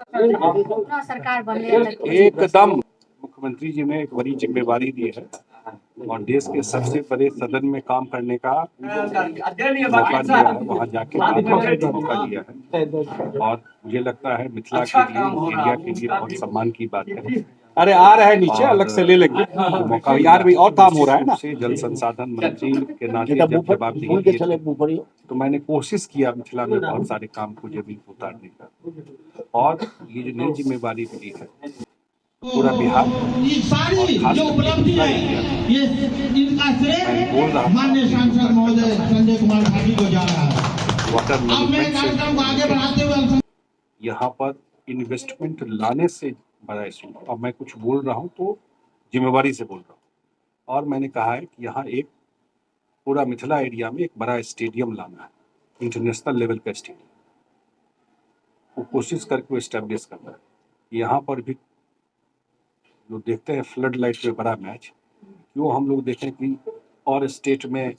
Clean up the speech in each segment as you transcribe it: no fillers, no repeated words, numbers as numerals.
सरकार एकदम मुख्यमंत्री जी ने एक बड़ी जिम्मेवारी दी है और देश के सबसे बड़े सदन में काम करने का मौका दिया है, वहाँ जाके बात करने का मौका दिया है और मुझे लगता है मिथिला के लिए, एरिया के लिए बहुत सम्मान की बात है। अरे आ रहा है नीचे, अलग से ले लेंगे मौका यार, भी और काम हो रहा है ना। से जल संसाधन मंत्री के नाते जब जवाबदेही दी तो मैंने कोशिश किया मिथिला में बहुत सारे काम को जमीन को उतारने का, और ये जो नई जिम्मेवारी मिली है पूरा बिहार ये सारी जो उपलब्धि है ये इनका श्रेय माननीय सांसद महोदय संजय कुमार भाटी को जा रहा है। वाटर मैनेजमेंट कार्यक्रम को आगे बढ़ाते हुए यहाँ पर इन्वेस्टमेंट लाने से बड़ा इशू। अब मैं कुछ बोल रहा हूँ तो जिम्मेवारी से बोल रहा हूँ, और मैंने कहा है कि यहाँ एक पूरा मिथिला एरिया में एक बड़ा स्टेडियम लाना है, इंटरनेशनल लेवल का स्टेडियम, वो कोशिश करके इस्टेब्लिश करना है। यहाँ पर भी जो देखते हैं फ्लड लाइट पे बड़ा मैच, क्यों हम लोग देखें कि और स्टेट में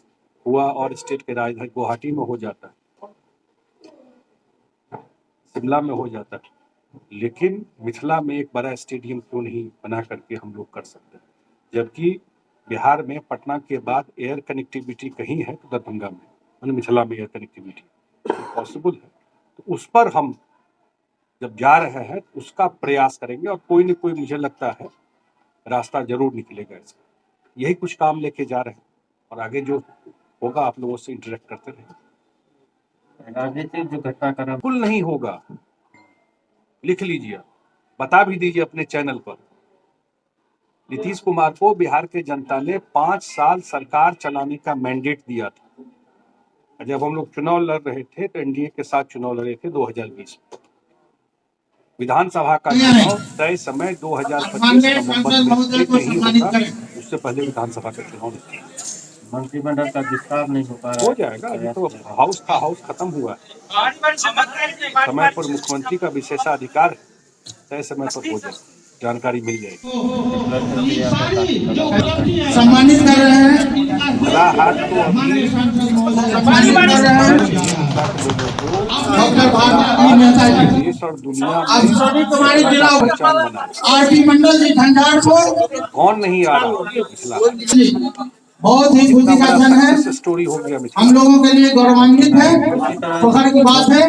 हुआ और स्टेट के राजधानी गुवाहाटी में हो जाता है, शिमला में हो जाता है, लेकिन मिथिला में एक बड़ा स्टेडियम क्यों नहीं बना करके हम लोग कर सकते हैं। जबकि बिहार में पटना के बाद एयर कनेक्टिविटी कहीं है तो दरभंगा में, मतलब मिथिला में एयर कनेक्टिविटी पॉसिबल है, तो उस पर हम जब जा रहे हैं उसका प्रयास करेंगे और कोई न कोई मुझे लगता है रास्ता जरूर निकलेगा इसका। यही कुछ काम लेके जा रहे हैं और आगे जो होगा आप लोगों से इंटरेक्ट करते रहेंगे। राजनीतिक जो घटनाक्रम बिल्कुल नहीं होगा, लिख लीजिए, बता भी दीजिए अपने चैनल पर। नीतीश कुमार को बिहार के जनता ने 5 साल सरकार चलाने का मैंडेट दिया था। जब हम लोग चुनाव लड़ रहे थे तो एनडीए के साथ चुनाव लड़े थे 2020 में। विधानसभा का चुनाव तय समय 2025 नवंबर में नहीं होगा, उससे पहले विधानसभा का चुनाव नहीं। मंत्रिमंडल का विस्तार नहीं हो पा रहा हो जाएगा, अभी तो हाउस खत्म हुआ है, समय पर मुख्यमंत्री का विशेषाधिकार है, तय समय पर हो जाएगा, जानकारी मिल जाएगी। सम्मानित कर रहे हैं भला हाथ तो अभी देश और दुनिया आरटी मंडल जी झंझार को कौन नहीं आ रहा। बहुत ही खुशी का क्षण है, स्टोरी हो गया, हम लोगों के लिए गौरवान्वित है, फखर की बात है।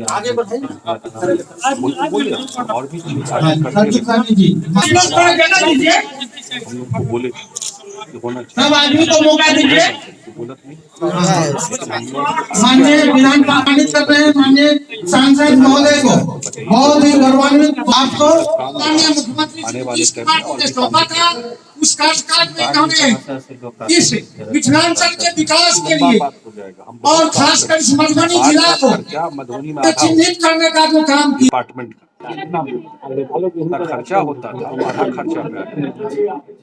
आगे बोलिए और भी बोले सब आदमी को मौका दीजिए। माननीय विधान पारित कर रहे हैं माननीय सांसद महोदय को बहुत ही गौरवान्वित आपको माननीय मुख्यमंत्री उस कार्यकाल में इन्होंने इस मिथिलांचल के विकास के लिए और खासकर इस मधुबनी जिला को चिन्हित करने का जो काम डिपार्टमेंट का खर्चा होता था, आधा खर्चा पे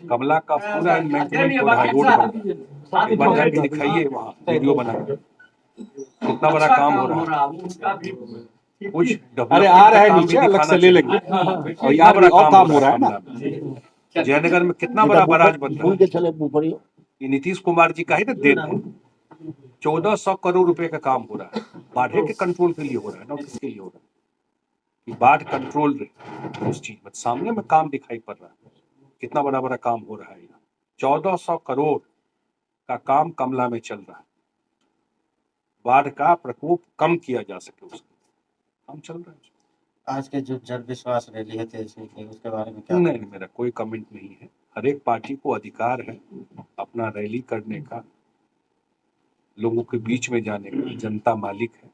कमला का पूरा इन्वेस्टमेंट हो रहा है रोड पर जाके दिखाइए, वहाँ वीडियो बना कितना बड़ा काम हो रहा है। कुछ अरे आ रहा है नीचे, अलग से ले लेंगे और यार भी और काम हो रहा है ना। जयनगर में कितना बड़ा बराज बन रहा है, ये नीतीश कुमार जी का ही ना देन है। 1400 करोड़ रुपए का काम हो रहा है, बाढ़ के कंट्रोल के लिए हो रहा है ना, किसके लिए हो रहा है कि बाढ़ कंट्रोल रहे, उस चीज में सामने में काम दिखाई पड़ रहा है, कितना बड़ा बड़ा काम हो रहा है। यहाँ 1400 करोड़ का काम कमला में चल रहा है, बाढ़ का प्रकोप कम किया जा सके उसका काम चल रहा है। आज के जो जन विश्वास रैली है उसके बारे में क्या? नहीं, मेरा कोई कमेंट नहीं है। हर एक पार्टी को अधिकार है अपना रैली करने का, लोगों के बीच में जाने का, जनता मालिक है,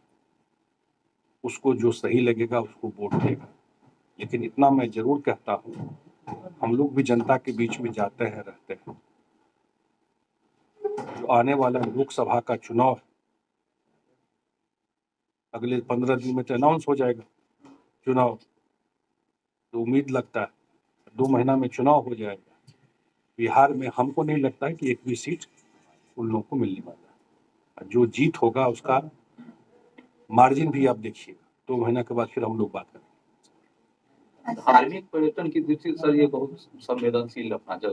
उसको जो सही लगेगा उसको वोट देगा। लेकिन इतना मैं जरूर कहता हूँ, हम लोग भी जनता के बीच में जाते हैं, रहते हैं। जो आने वाला लोकसभा का चुनाव है, अगले 15 दिन में तो अनाउंस हो जाएगा चुनाव, तो उम्मीद लगता है 2 महीना में चुनाव हो जाएगा। बिहार में हमको नहीं लगता है कि एक भी सीट उन लोगों को मिलने वाला है। जो जीत होगा उसका मार्जिन भी आप देखिएगा, 2 महीना के बाद फिर हम लोग बात करेंगे। धार्मिक पर्यटन की दृष्टि से सर ये बहुत संवेदनशील अपना जगह